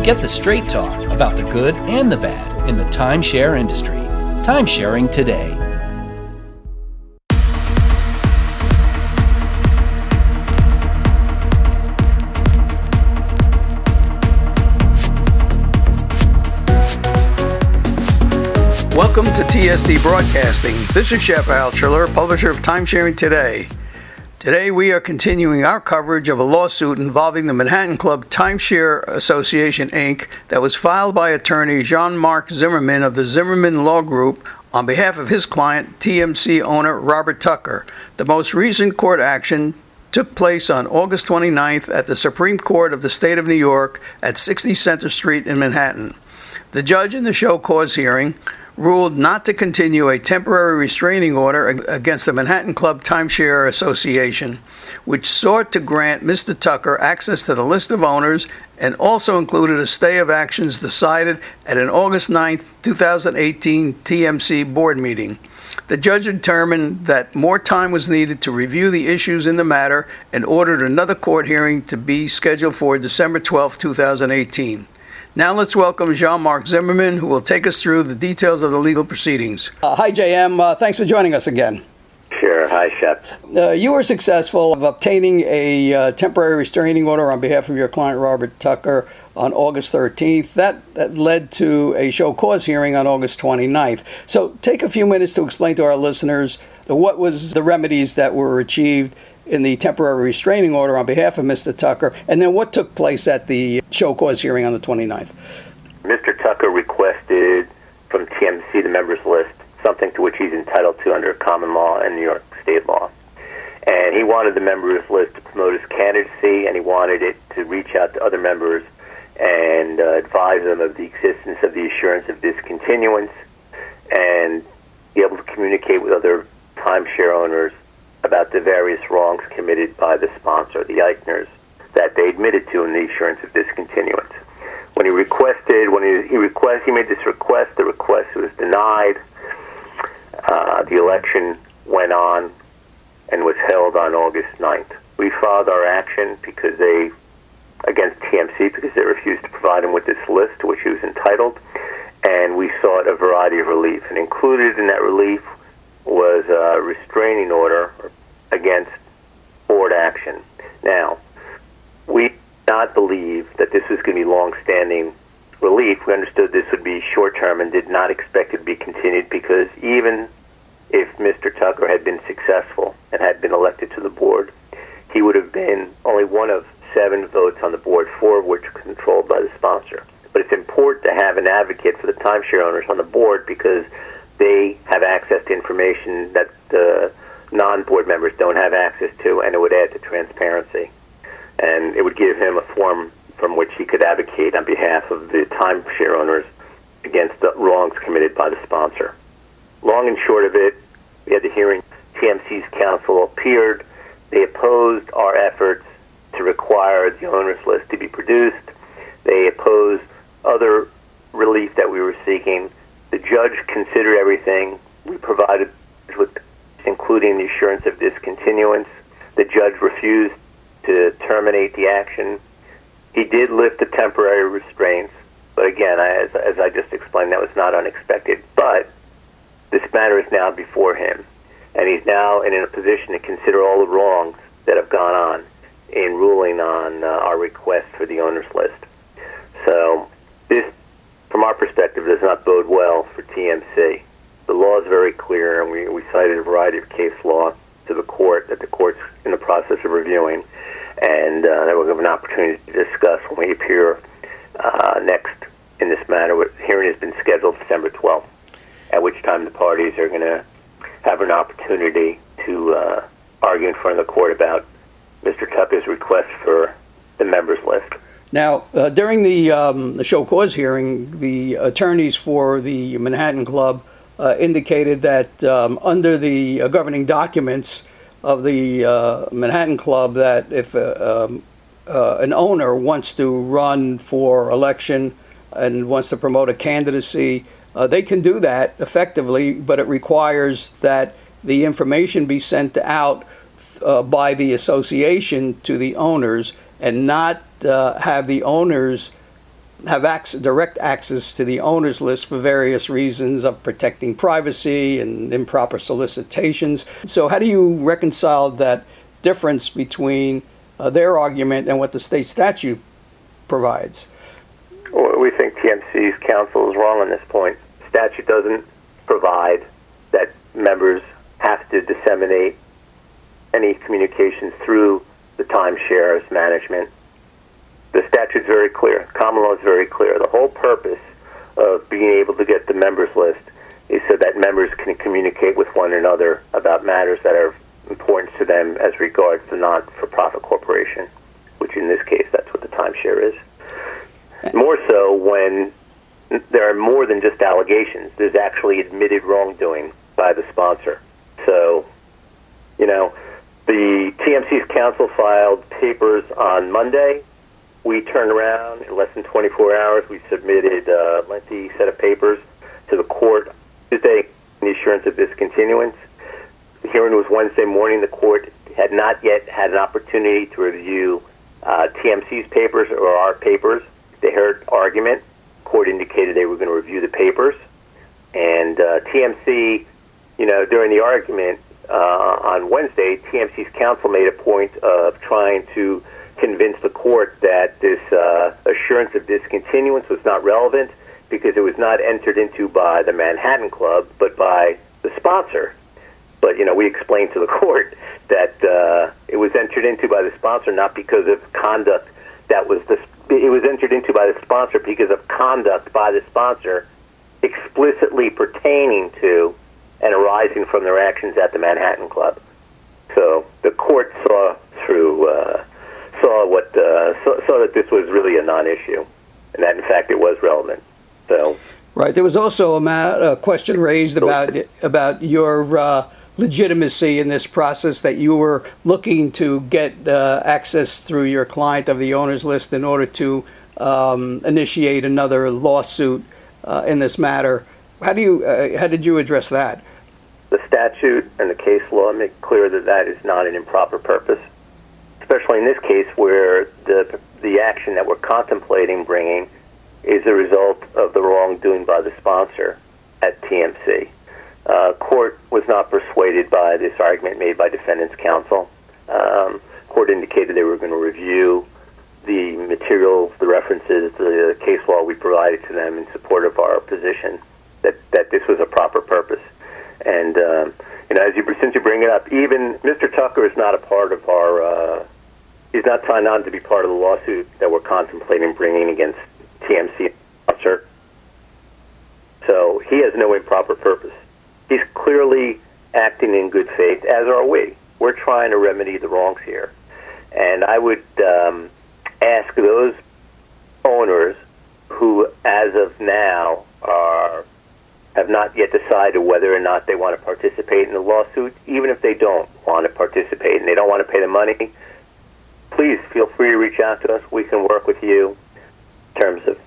Get the straight talk about the good and the bad in the timeshare industry. TimeSharing today. Welcome to TST Broadcasting. This is Shep Altshuler, publisher of TimeSharing Today. Today we are continuing our coverage of a lawsuit involving the Manhattan Cub Timeshare Association, Inc. that was filed by attorney Jean-Marc Zimmerman of the Zimmerman Law Group on behalf of his client, TMC owner Robert Tucker. The most recent court action took place on August 29th at the Supreme Court of the State of New York at 60 Center Street in Manhattan. The judge in the show cause hearing ruled not to continue a temporary restraining order against the Manhattan Cub Timeshare Association, which sought to grant Mr. Tucker access to the list of owners and also included a stay of actions decided at an August 9, 2018 TMC board meeting. The judge determined that more time was needed to review the issues in the matter and ordered another court hearing to be scheduled for December 12, 2018. Now let's welcome Jean-Marc Zimmerman, who will take us through the details of the legal proceedings. Hi, JM. Thanks for joining us again. Sure. Hi, Shep. You were successful of obtaining a temporary restraining order on behalf of your client, Robert Tucker, on August 13th. That led to a show cause hearing on August 29th. So take a few minutes to explain to our listeners what was the remedies that were achieved in the temporary restraining order on behalf of Mr. Tucker, and then what took place at the show cause hearing on the 29th. Mr. Tucker requested from TMC, the members list, something to which he's entitled to under common law and New York state law. And he wanted the members list to promote his candidacy, and he wanted it to reach out to other members and advise them of the existence of the assurance of discontinuance and be able to communicate with other timeshare owners about the various wrongs committed by the sponsor, the Eichners, that they admitted to in the assurance of discontinuance. When he made this request, the request was denied. The election went on and was held on August 9th. We filed our action against TMC because they refused to provide him with this list to which he was entitled, and we sought a variety of relief. And included in that relief was a restraining order against board action. Now, we did not believe that this was going to be long-standing relief. We understood this would be short-term and did not expect it to be continued because even if Mr. Tucker had been successful and had been elected to the board, he would have been only one of 7 votes on the board, 4 of which are controlled by the sponsor. But it's important to have an advocate for the timeshare owners on the board because they have access to information that the non-board members don't have access to, and it would add to transparency. And it would give him a forum from which he could advocate on behalf of the timeshare owners against the wrongs committed by the sponsor. Long and short of it, we had the hearing. TMC's counsel appeared. They opposed our efforts to require the owners list to be produced. They opposed other relief that we were seeking. The judge considered everything. We provided with, including the assurance of discontinuance. The judge refused to terminate the action. He did lift the temporary restraints, but again, as I just explained, that was not unexpected. But this matter is now before him, and he's now in a position to consider all the wrongs that have gone on in ruling on our request for the owners list. So this, from our perspective, does not bode well for TMC. The law is very clear, and we cited a variety of case law to the court that the court's in the process of reviewing, and that we'll have an opportunity to discuss when we appear next in this matter. The hearing has been scheduled December 12th, at which time the parties are going to have an opportunity to argue in front of the court about Mr. Tucker's request for the members list. Now, during the show cause hearing, the attorneys for the Manhattan Club indicated that under the governing documents of the Manhattan Club, that if an owner wants to run for election and wants to promote a candidacy, they can do that effectively, but it requires that the information be sent out by the association to the owners and not have the owners have direct access to the owners list for various reasons of protecting privacy and improper solicitations. So how do you reconcile that difference between their argument and what the state statute provides? Well, we think TMC's counsel is wrong on this point. Statute doesn't provide that members have to disseminate any communications through the timeshares management. The statute's very clear. Common law is very clear. The whole purpose of being able to get the members list is so that members can communicate with one another about matters that are important to them as regards the not-for-profit corporation, which in this case, that's what the timeshare is. More so when there are more than just allegations. There's actually admitted wrongdoing by the sponsor. So, the TMC's counsel filed papers on Monday. We turned around in less than 24 hours. We submitted a lengthy set of papers to the court Tuesday, the assurance of discontinuance. The hearing was Wednesday morning. The court had not yet had an opportunity to review TMC's papers or our papers. They heard argument. The court indicated they were going to review the papers. And TMC, during the argument on Wednesday, TMC's counsel made a point of trying to convince the court that this assurance of discontinuance was not relevant because it was not entered into by the Manhattan Club, but by the sponsor. But, we explained to the court that it was entered into by the sponsor not because of conduct it was entered into by the sponsor because of conduct by the sponsor explicitly pertaining to and arising from their actions at the Manhattan Club. So the court saw that this was really a non-issue, and that in fact it was relevant. So right, there was also a question raised about your legitimacy in this process, that you were looking to get access through your client of the owners list in order to initiate another lawsuit in this matter. How did you address that? The statute and the case law make clear that that is not an improper purpose, especially in this case where the action that we're contemplating bringing is a result of the wrongdoing by the sponsor at TMC. Court was not persuaded by this argument made by defendant's counsel. Court indicated they were going to review the materials, the references, the case law we provided to them in support of our position that this was a proper purpose. And since you bring it up, even Mr. Tucker is not a part of our. He's not signed on to be part of the lawsuit that we're contemplating bringing against TMC sponsor. So he has no improper purpose. He's clearly acting in good faith, as are we. We're trying to remedy the wrongs here. And I would ask those owners who, as of now, have not yet decided whether or not they want to participate in the lawsuit, even if they don't want to participate and they don't want to pay the money, please feel free to reach out to us. We can work with you in terms of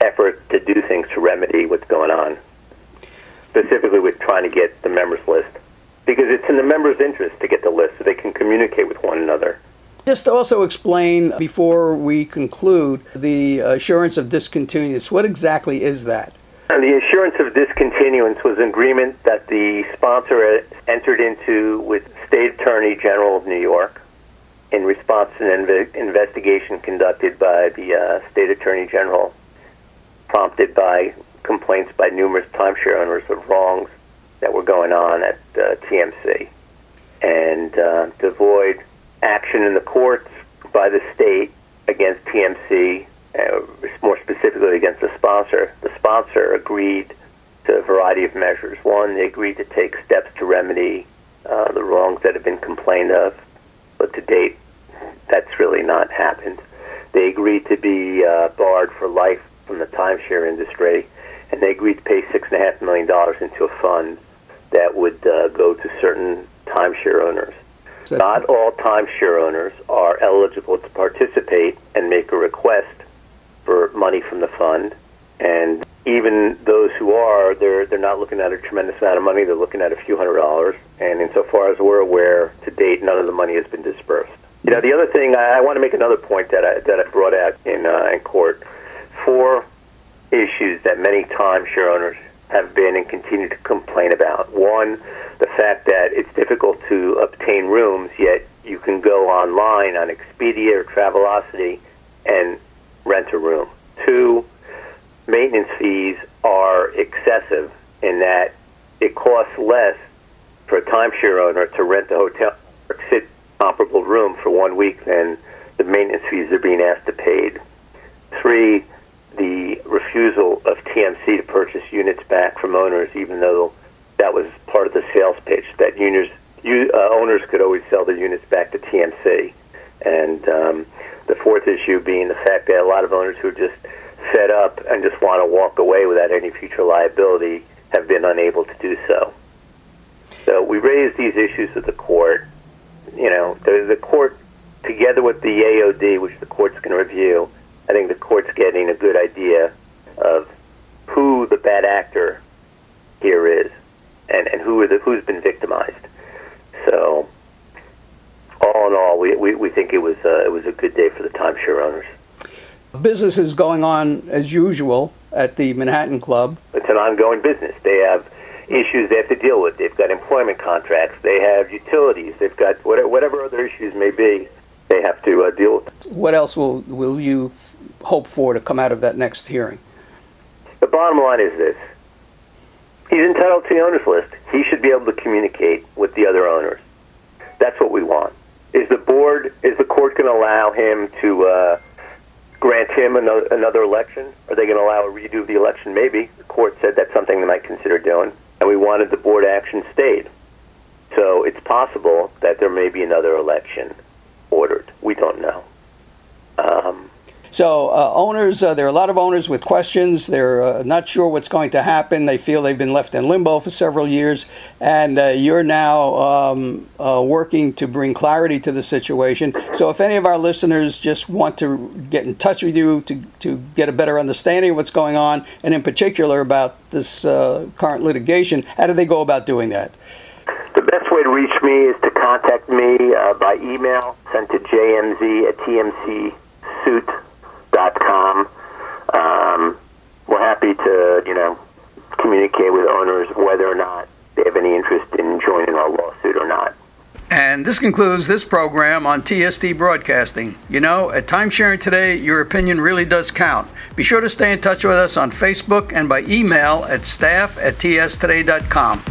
effort to do things to remedy what's going on, specifically with trying to get the members list, because it's in the members' interest to get the list so they can communicate with one another. Just to also explain, before we conclude, the assurance of discontinuance. What exactly is that? And the assurance of discontinuance was an agreement that the sponsor entered into with State Attorney General of New York in response to an investigation conducted by the State Attorney General, prompted by complaints by numerous timeshare owners of wrongs that were going on at TMC. And to avoid action in the courts by the state against TMC, more specifically against the sponsor agreed to a variety of measures. One, they agreed to take steps to remedy the wrongs that have been complained of, but to date, that's really not happened. They agreed to be barred for life from the timeshare industry, and they agreed to pay $6.5 million into a fund that would go to certain timeshare owners. Not all timeshare owners are eligible to participate and make a request for money from the fund, and even those who are, they're not looking at a tremendous amount of money. They're looking at a few $100s, and insofar as we're aware, to date, none of the money has been dispersed. The other thing, I want to make another point that I brought out in court. For issues that many timeshare owners have been and continue to complain about. One, the fact that it's difficult to obtain rooms, yet you can go online on Expedia or Travelocity and rent a room. Two, maintenance fees are excessive in that it costs less for a timeshare owner to rent a hotel or sit comparable room for 1 week than the maintenance fees they're being asked to pay. Three, the refusal of TMC to purchase units back from owners, even though that was part of the sales pitch, that owners could always sell their units back to TMC. And the fourth issue being the fact that a lot of owners who are just fed up and just want to walk away without any future liability have been unable to do so. So we raised these issues with the court. You know, the court, together with the AOD, which the court's going to review, I think the court's getting a good idea of who the bad actor here is and who's been victimized. So, all in all, we think it was a good day for the timeshare owners. Business is going on as usual at the Manhattan Club. It's an ongoing business. They have issues they have to deal with. They've got employment contracts. They have utilities. They've got whatever other issues may be. They have to deal with. What else will you hope for to come out of that next hearing? The bottom line is this. He's entitled to the owner's list. He should be able to communicate with the other owners. That's what we want. Is the court going to allow him to grant him another election? Are they going to allow a redo of the election? Maybe. The court said that's something they might consider doing. And we wanted the board action stayed. So it's possible that there may be another election ordered. We don't know. So owners, there are a lot of owners with questions. They're not sure what's going to happen. They feel they've been left in limbo for several years. And you're now working to bring clarity to the situation. So if any of our listeners just want to get in touch with you to get a better understanding of what's going on, and in particular about this current litigation, how do they go about doing that? The best way to reach me is to contact me by email, sent to jmz@tmcsuit.com. We're happy to, communicate with owners whether or not they have any interest in joining our lawsuit or not. And this concludes this program on TST Broadcasting. You know, at TimeSharing Today, your opinion really does count. Be sure to stay in touch with us on Facebook and by email at staff@tsttoday.com.